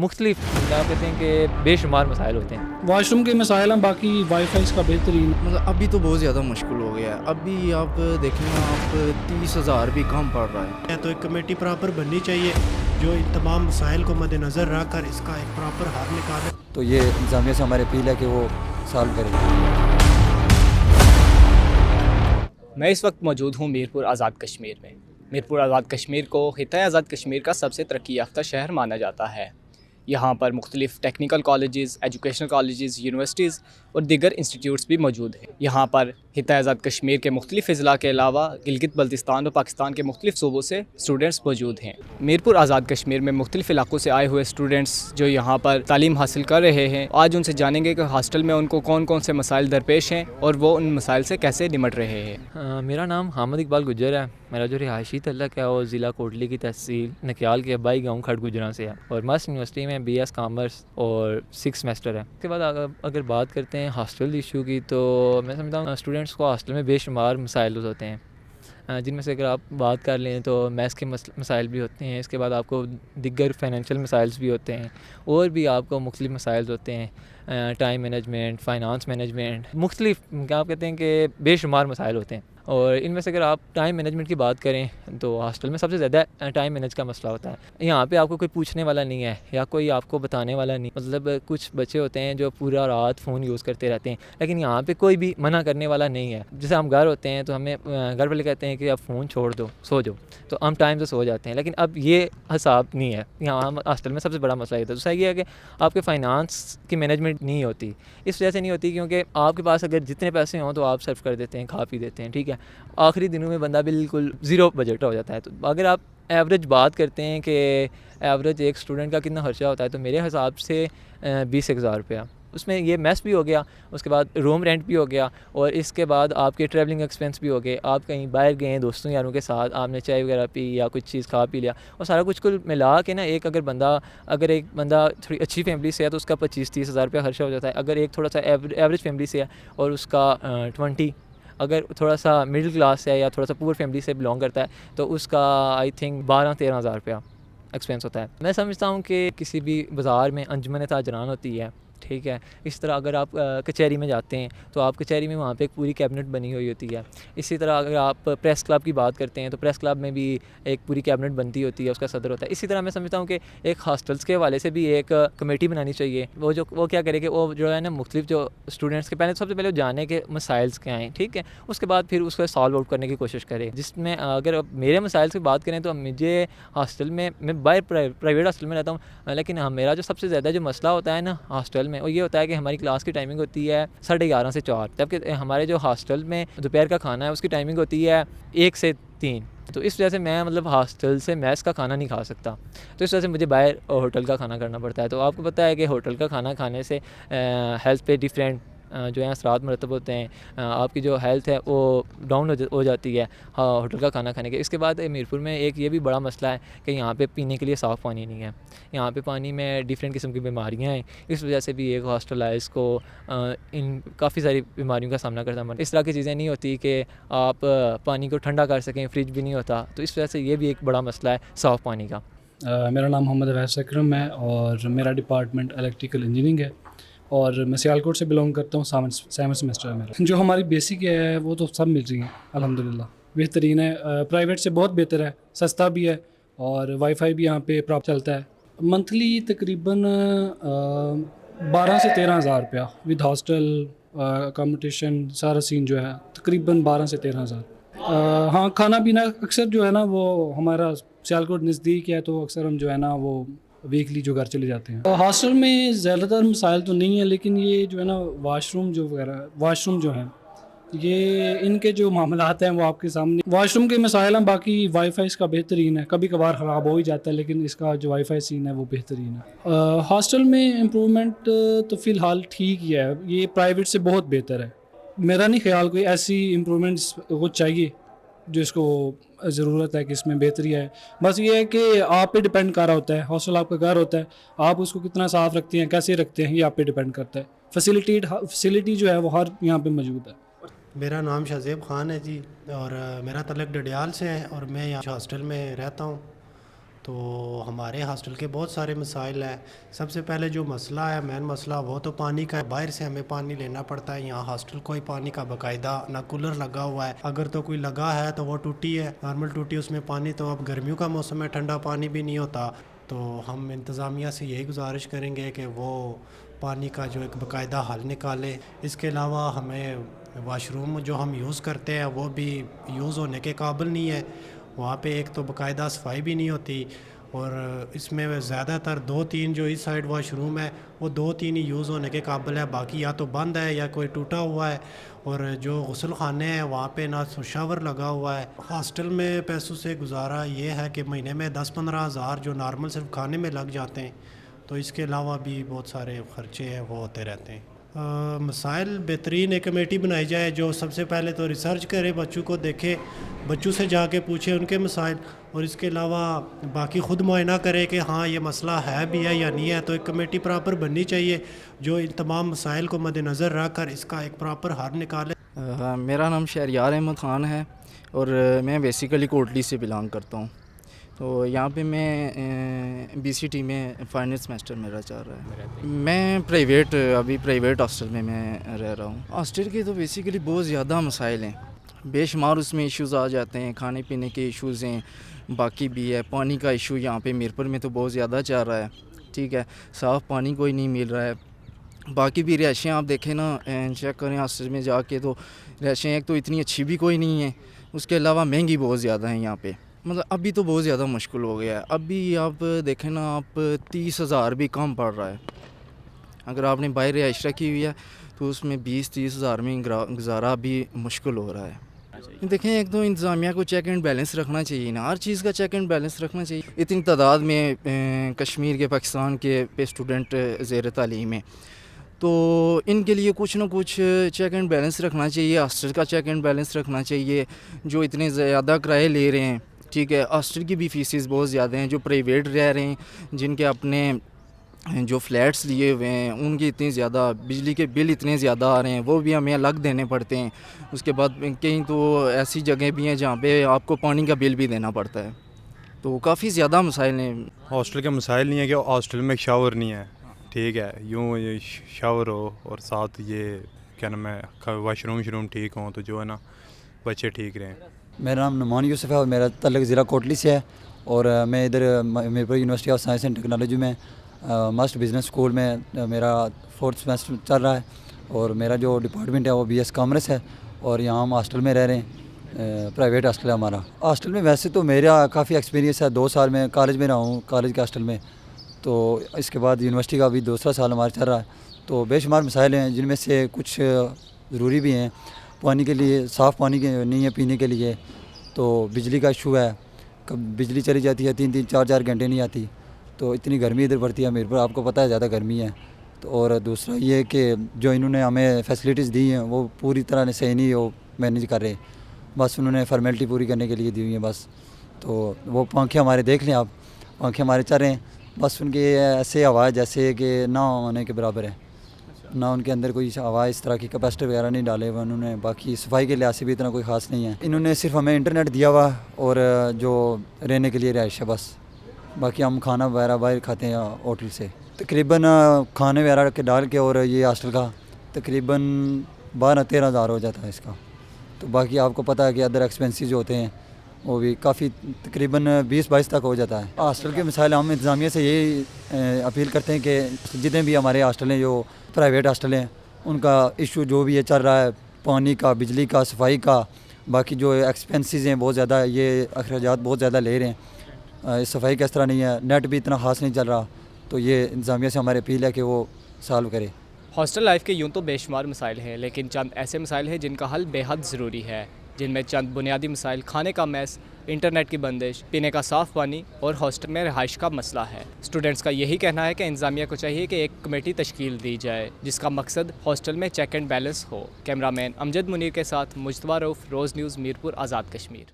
مختلف کیا کہتے ہیں کہ بے شمار مسائل ہوتے ہیں. واش روم کے مسائل ہیں, باقی وائی فائی اس کا بہترین. مطلب ابھی تو بہت زیادہ مشکل ہو گیا ہے. ابھی آپ دیکھیں آپ 30,000 بھی کم پڑ رہا ہے. تو ایک کمیٹی پراپر بننی چاہیے جو ان تمام مسائل کو مد نظر رکھ کر اس کا ایک پراپر حل نکالے. تو یہ انتظامیہ سے ہماری اپیل ہے کہ وہ سالو کریں. میں اس وقت موجود ہوں میرپور آزاد کشمیر میں. میرپور آزاد کشمیر کو خطہ آزاد کشمیر کا سب سے ترقی یافتہ شہر مانا جاتا ہے. یہاں پر مختلف technical colleges, educational colleges, universities اور دیگر انسٹیٹیوٹس بھی موجود ہیں. یہاں پر خطہ آزاد کشمیر کے مختلف اضلاع کے علاوہ گلگت بلتستان اور پاکستان کے مختلف صوبوں سے اسٹوڈنٹس موجود ہیں. میرپور آزاد کشمیر میں مختلف علاقوں سے آئے ہوئے اسٹوڈنٹس جو یہاں پر تعلیم حاصل کر رہے ہیں، آج ان سے جانیں گے کہ ہاسٹل میں ان کو کون کون سے مسائل درپیش ہیں اور وہ ان مسائل سے کیسے نمٹ رہے ہیں. میرا نام حامد اقبال گجر ہے. میرا جو رہائشی تعلق ہے وہ ضلع کوٹلی کی تحصیل نکیال کے بائی گاؤں کھڑ گجراں سے ہے اور ماسٹ یونیورسٹی میں بی ایس کامرس اور 6 سیمسٹر ہے. اس کے بعد اگر بات کرتے ہیں ہاسٹل ایشو کی تو میں سمجھتا ہوں اسٹوڈنٹس کو ہاسٹل میں بے شمار مسائل ہوتے ہیں، جن میں سے اگر آپ بات کر لیں تو میتھس کے مسائل بھی ہوتے ہیں. اس کے بعد آپ کو دیگر فائنینشیل مسائلز بھی ہوتے ہیں اور بھی آپ کو مختلف مسائل ہوتے ہیں، ٹائم مینجمنٹ، فائنانس مینجمنٹ، مختلف کیا آپ کہتے ہیں کہ بے شمار مسائل ہوتے ہیں. اور ان میں سے اگر آپ ٹائم مینجمنٹ کی بات کریں تو ہاسٹل میں سب سے زیادہ ٹائم مینج کا مسئلہ ہوتا ہے. یہاں پہ آپ کو کوئی پوچھنے والا نہیں ہے یا کوئی آپ کو بتانے والا نہیں. مطلب کچھ بچے ہوتے ہیں جو پورا رات فون یوز کرتے رہتے ہیں، لیکن یہاں پہ کوئی بھی منع کرنے والا نہیں ہے. جیسے ہم گھر ہوتے ہیں تو ہمیں گھر والے کہتے ہیں کہ اب فون چھوڑ دو، سو جاؤ، تو ہم ٹائم سے سو جاتے ہیں. لیکن اب یہ حساب نہیں ہے. یہاں ہاسٹل میں سب سے بڑا مسئلہ یہ تھا. دوسرا یہ ہے کہ آپ کے فائنانس کی مینجمنٹ نہیں ہوتی. اس وجہ سے نہیں ہوتی کیونکہ آپ کے پاس اگر جتنے پیسے ہوں تو آپ صرف کر دیتے ہیں، کھا پی دیتے ہیں، ٹھیک ہے. آخری دنوں میں بندہ بالکل زیرو بجٹ ہو جاتا ہے. تو اگر آپ ایوریج بات کرتے ہیں کہ ایوریج ایک اسٹوڈنٹ کا کتنا خرچہ ہوتا ہے تو میرے حساب سے 20,000 روپیہ. اس میں یہ میس بھی ہو گیا، اس کے بعد روم رینٹ بھی ہو گیا اور اس کے بعد آپ کے ٹریولنگ ایکسپینس بھی ہو گئے. آپ کہیں باہر گئے دوستوں یاروں کے ساتھ، آپ نے چائے وغیرہ پی یا کچھ چیز کھا پی لیا، اور سارا کچھ کل ملا کے نا اگر ایک بندہ تھوڑی اچھی فیملی سے ہے تو اس کا 25-30 ہزار روپیہ خرچہ ہو جاتا ہے. اگر ایک تھوڑا سا ایوریج فیملی سے ہے اور اس کا 20، اگر تھوڑا سا مڈل کلاس سے ہے یا تھوڑا سا پور فیملی سے بلانگ کرتا ہے تو اس کا آئی تھنک 12-13 ہزار روپیہ ایکسپینس ہوتا ہے. میں سمجھتا ہوں کہ کسی بھی بازار میں انجمن تاجران ہوتی ہے، ٹھیک ہے. اس طرح اگر آپ کچہری میں جاتے ہیں تو آپ کچہری میں وہاں پہ ایک پوری کیبنٹ بنی ہوئی ہوتی ہے. اسی طرح اگر آپ پریس کلب کی بات کرتے ہیں تو پریس کلب میں بھی ایک پوری کیبنٹ بنتی ہوتی ہے، اس کا صدر ہوتا ہے. اسی طرح میں سمجھتا ہوں کہ ایک ہاسٹلس کے حوالے سے بھی ایک کمیٹی بنانی چاہیے. وہ کیا کرے کہ وہ جو ہے نا مختلف جو اسٹوڈنٹس کے سب سے پہلے جانے کے مسائلس کیا ہیں، ٹھیک ہے. اس کے بعد پھر اس کو سالو آؤٹ کرنے کی کوشش کرے. جس میں اگر میرے مسائل کی بات کریں تو مجھے ہاسٹل میں باہر پرائیویٹ ہاسٹل میں رہتا ہوں، لیکن میرا جو سب سے زیادہ جو مسئلہ ہوتا ہے نا ہاسٹل میں وہ یہ ہوتا ہے کہ ہماری کلاس کی ٹائمنگ ہوتی ہے 11:30 سے 4، جبکہ ہمارے جو ہاسٹل میں دوپہر کا کھانا ہے اس کی ٹائمنگ ہوتی ہے 1 سے 3. تو اس وجہ سے میں ہاسٹل سے میس کا کھانا نہیں کھا سکتا. تو اس وجہ سے مجھے باہر ہوٹل کا کھانا کرنا پڑتا ہے. تو آپ کو پتہ ہے کہ ہوٹل کا کھانا کھانے سے ہیلتھ پہ ڈیفرینٹ جو ہیں اثرات مرتب ہوتے ہیں. آپ کی جو ہیلتھ ہے وہ ڈاؤن ہو جاتی ہے ہوٹل کا کھانا کھانے کے. اس کے بعد میرپور میں ایک یہ بھی بڑا مسئلہ ہے کہ یہاں پہ پینے کے لیے صاف پانی نہیں ہے. یہاں پہ پانی میں ڈیفرینٹ قسم کی بیماریاں ہیں. اس وجہ سے بھی ایک ہاسٹلائز کو ان کافی ساری بیماریوں کا سامنا کرنا پڑتا ہے. اس طرح کی چیزیں نہیں ہوتی کہ آپ پانی کو ٹھنڈا کر سکیں، فریج بھی نہیں ہوتا. تو اس وجہ سے یہ بھی ایک بڑا مسئلہ ہے صاف پانی کا. میرا نام محمد اویس اکرم ہے اور میرا ڈپارٹمنٹ الیکٹریکل انجینئرنگ ہے اور میں سیالکوٹ سے بلانگ کرتا ہوں. 7 سیمسٹر ہے میرا. جو ہماری بیسک ہے وہ تو سب مل رہی ہیں الحمدللہ، بہترین ہے. پرائیویٹ سے بہت بہتر ہے، سستا بھی ہے اور وائی فائی بھی یہاں پہ پراپر چلتا ہے. منتھلی تقریباً 12 سے 13 ہزار روپیہ ود ہاسٹل اکاموڈیشن سارا سین جو ہے تقریباً 12 سے 13 ہزار. ہاں کھانا پینا اکثر جو ہے نا وہ ہمارا سیالکوٹ نزدیک ہے تو اکثر ہم جو ہے نا وہ ویکلی جو گھر چلے جاتے ہیں. ہاسٹل میں زیادہ تر مسائل تو نہیں ہیں، لیکن یہ جو ہے نا واش روم جو ہیں یہ ان کے جو معاملات ہیں وہ آپ کے سامنے. واش روم کے مسائل ہیں، باقی وائی فائی اس کا بہترین ہے. کبھی کبھار خراب ہو ہی جاتا ہے لیکن اس کا جو وائی فائی سین ہے وہ بہترین ہے. ہاسٹل میں امپرومنٹ تو فی الحال ٹھیک ہی ہے، یہ پرائیویٹ سے بہت بہتر ہے. میرا نہیں خیال کوئی ایسی امپرومنٹس کو چاہیے جو اس کو ضرورت ہے کہ اس میں بہتری ہے. بس یہ ہے کہ آپ پہ ڈپینڈ کر رہا ہوتا ہے. ہاسٹل آپ کا گھر ہوتا ہے، آپ اس کو کتنا صاف رکھتے ہیں، کیسے رکھتے ہیں، یہ آپ پہ ڈپینڈ کرتا ہے. فیسلٹی جو ہے وہ ہر یہاں پہ موجود ہے. میرا نام شہزیب خان ہے جی، اور میرا تعلق ڈڈیال سے ہے اور میں یہاں ہاسٹل میں رہتا ہوں. تو ہمارے ہاسٹل کے بہت سارے مسائل ہیں. سب سے پہلے جو مسئلہ ہے، مین مسئلہ، وہ تو پانی کا ہے. باہر سے ہمیں پانی لینا پڑتا ہے. یہاں ہاسٹل کوئی پانی کا باقاعدہ نہ کولر لگا ہوا ہے. اگر تو کوئی لگا ہے تو وہ ٹوٹی ہے، نارمل ٹوٹی. اس میں پانی تو اب گرمیوں کا موسم ہے، ٹھنڈا پانی بھی نہیں ہوتا. تو ہم انتظامیہ سے یہی گزارش کریں گے کہ وہ پانی کا جو ایک باقاعدہ حل نکالے. اس کے علاوہ ہمیں واش روم جو ہم یوز کرتے ہیں وہ بھی یوز ہونے کے قابل نہیں ہے. وہاں پہ ایک تو باقاعدہ صفائی بھی نہیں ہوتی، اور اس میں زیادہ تر 2-3 جو اس سائڈ واش روم ہے وہ 2-3 ہی یوز ہونے کے قابل ہے. باقی یا تو بند ہے یا کوئی ٹوٹا ہوا ہے. اور جو غسل خانے ہیں وہاں پہ نہ شاور لگا ہوا ہے. ہاسٹل میں پیسوں سے گزارا یہ ہے کہ مہینے میں 10-15 ہزار جو نارمل صرف کھانے میں لگ جاتے ہیں. تو اس کے علاوہ بھی بہت سارے خرچے ہیں وہ ہوتے رہتے ہیں. مسائل بہترین ایک کمیٹی بنائی جائے جو سب سے پہلے تو ریسرچ کرے، بچوں کو دیکھے، بچوں سے جا کے پوچھے ان کے مسائل، اور اس کے علاوہ باقی خود معائنہ کرے کہ ہاں یہ مسئلہ ہے بھی ہے یا نہیں ہے. تو ایک کمیٹی پراپر بننی چاہیے جو ان تمام مسائل کو مد نظر رکھ کر اس کا ایک پراپر حل نکالے. میرا نام شہریار احمد خان ہے اور میں بیسیکلی کوٹلی سے بلانگ کرتا ہوں. تو یہاں پہ میں بی سی ٹی میں فائنل سمیسٹر میرا چل رہا ہے. میں ابھی پرائیویٹ ہاسٹل میں رہ رہا ہوں. ہاسٹل کے تو بیسیکلی بہت زیادہ مسائل ہیں، بے شمار اس میں ایشوز آ جاتے ہیں. کھانے پینے کے ایشوز ہیں، باقی بھی ہے. پانی کا ایشو یہاں پہ میرپور میں تو بہت زیادہ چل رہا ہے. ٹھیک ہے، صاف پانی کوئی نہیں مل رہا ہے. باقی بھی رہائشیں آپ دیکھیں نا، چیک کریں ہاسٹل میں جا کے، تو رہائشیں ایک تو اتنی اچھی بھی کوئی نہیں ہیں، اس کے علاوہ مہنگی بہت زیادہ ہیں یہاں پہ. مطلب ابھی تو بہت زیادہ مشکل ہو گیا ہے. ابھی آپ دیکھیں نا، آپ 30,000 بھی کم پڑ رہا ہے. اگر آپ نے باہر رہائش رکھی ہوئی ہے تو اس میں 20-30 ہزار میں گزارا بھی مشکل ہو رہا ہے. دیکھیں، ایک تو انتظامیہ کو چیک اینڈ بیلنس رکھنا چاہیے نا، ہر چیز کا چیک اینڈ بیلنس رکھنا چاہیے. اتنی تعداد میں کشمیر کے، پاکستان کے پہ اسٹوڈنٹ زیر تعلیم ہیں، تو ان کے لیے کچھ نہ کچھ چیک اینڈ بیلنس رکھنا چاہیے. ہاسٹل کا چیک اینڈ بیلنس رکھنا چاہیے. جو اتنے زیادہ کرائے لے رہے ہیں، ٹھیک ہے، ہاسٹل کی بھی فیسز بہت زیادہ ہیں. جو پرائیویٹ رہ رہے ہیں، جن کے اپنے جو فلیٹس لیے ہوئے ہیں، ان کی اتنی زیادہ بجلی کے بل اتنے زیادہ آ رہے ہیں، وہ بھی ہمیں الگ دینے پڑتے ہیں. اس کے بعد کہیں تو ایسی جگہ بھی ہیں جہاں پہ آپ کو پانی کا بل بھی دینا پڑتا ہے. تو کافی زیادہ مسائل ہیں. ہاسٹل کے مسائل نہیں ہے کہ ہاسٹل میں شاور نہیں ہے. ٹھیک ہے، یوں یہ شاور ہو اور ساتھ یہ کیا نام ہے، واش روم ٹھیک ہوں، تو جو ہے نا بچے ٹھیک رہیں. میرا نام نعمان یوسف ہے اور میرا تعلق ضلع کوٹلی سے ہے، اور میں ادھر Mirpur university of science and technology میں ماسٹر بزنس اسکول میں میرا 4th سمیسٹر چل رہا ہے. اور میرا جو ڈپارٹمنٹ ہے وہ BS کامرس ہے، اور یہاں ہم ہاسٹل میں رہ رہے ہیں. پرائیویٹ ہاسٹل ہے ہمارا. ہاسٹل میں ویسے تو میرا کافی ایکسپیرینس ہے، 2 سال میں کالج میں رہا ہوں، کالج کے ہاسٹل میں. تو اس کے بعد یونیورسٹی کا بھی دوسرا سال ہمارا چل رہا ہے. تو بے شمار مسائل ہیں، جن میں سے کچھ ضروری بھی ہیں. پانی کے لیے صاف پانی کے نہیں ہے پینے کے لیے. تو بجلی کا ایشو ہے، کب بجلی چلی جاتی ہے 3-3 4-4 گھنٹے نہیں آتی. تو اتنی گرمی ادھر پڑتی ہے میرپور، آپ کو پتہ ہے زیادہ گرمی ہے. تو اور دوسرا یہ کہ جو انہوں نے ہمیں فیسلٹیز دی ہیں وہ پوری طرح صحیح نہیں وہ مینیج کر رہے. بس انہوں نے فارمیلٹی پوری کرنے کے لیے دی ہوئی ہیں بس. تو وہ پنکھے ہمارے دیکھ لیں آپ، پنکھے ہمارے چل رہے ہیں، بس ان کے ایسے ہوا جیسے کہ نہ ہونے کے برابر ہے. نہ ان کے اندر کوئی ہوا اس طرح کی کیپیسٹر وغیرہ نہیں ڈالے ہوئے انہوں نے. باقی صفائی کے لحاظ سے بھی اتنا کوئی خاص نہیں ہے. انہوں نے صرف ہمیں انٹرنیٹ دیا ہوا اور جو رہنے کے لیے رہائش ہے بس. باقی ہم کھانا وغیرہ باہر کھاتے ہیں ہوٹل سے. تقریباً کھانے وغیرہ کے ڈال کے اور یہ ہاسٹل کا تقریباً 12-13 ہزار ہو جاتا ہے اس کا. تو باقی آپ کو پتہ ہے کہ ادر ایکسپینسز جو ہوتے ہیں وہ بھی کافی تقریباً 20-22 تک ہو جاتا ہے. ہاسٹل کے مسائل ہم انتظامیہ سے یہی اپیل کرتے ہیں کہ جتنے بھی ہمارے ہاسٹل ہیں، جو پرائیویٹ ہاسٹل ہیں، ان کا ایشو جو بھی ہے چل رہا ہے، پانی کا، بجلی کا، صفائی کا، باقی جو ایکسپینسز ہیں بہت زیادہ، یہ اخراجات بہت زیادہ لے رہے ہیں. صفائی کا اس طرح نہیں ہے، نیٹ بھی اتنا خاص نہیں چل رہا. تو یہ انتظامیہ سے ہماری اپیل ہے کہ وہ سالو کرے. ہاسٹل لائف کے یوں تو بے شمار مسائل ہیں، لیکن چند ایسے مسائل ہیں جن کا حل بے حد ضروری ہے، جن میں چند بنیادی مسائل کھانے کا میس، انٹرنیٹ کی بندش، پینے کا صاف پانی اور ہاسٹل میں رہائش کا مسئلہ ہے. اسٹوڈنٹس کا یہی کہنا ہے کہ انتظامیہ کو چاہیے کہ ایک کمیٹی تشکیل دی جائے جس کا مقصد ہاسٹل میں چیک اینڈ بیلنس ہو. کیمرہ مین امجد منیر کے ساتھ مجتبیٰ رؤف، روز نیوز، میرپور، آزاد کشمیر.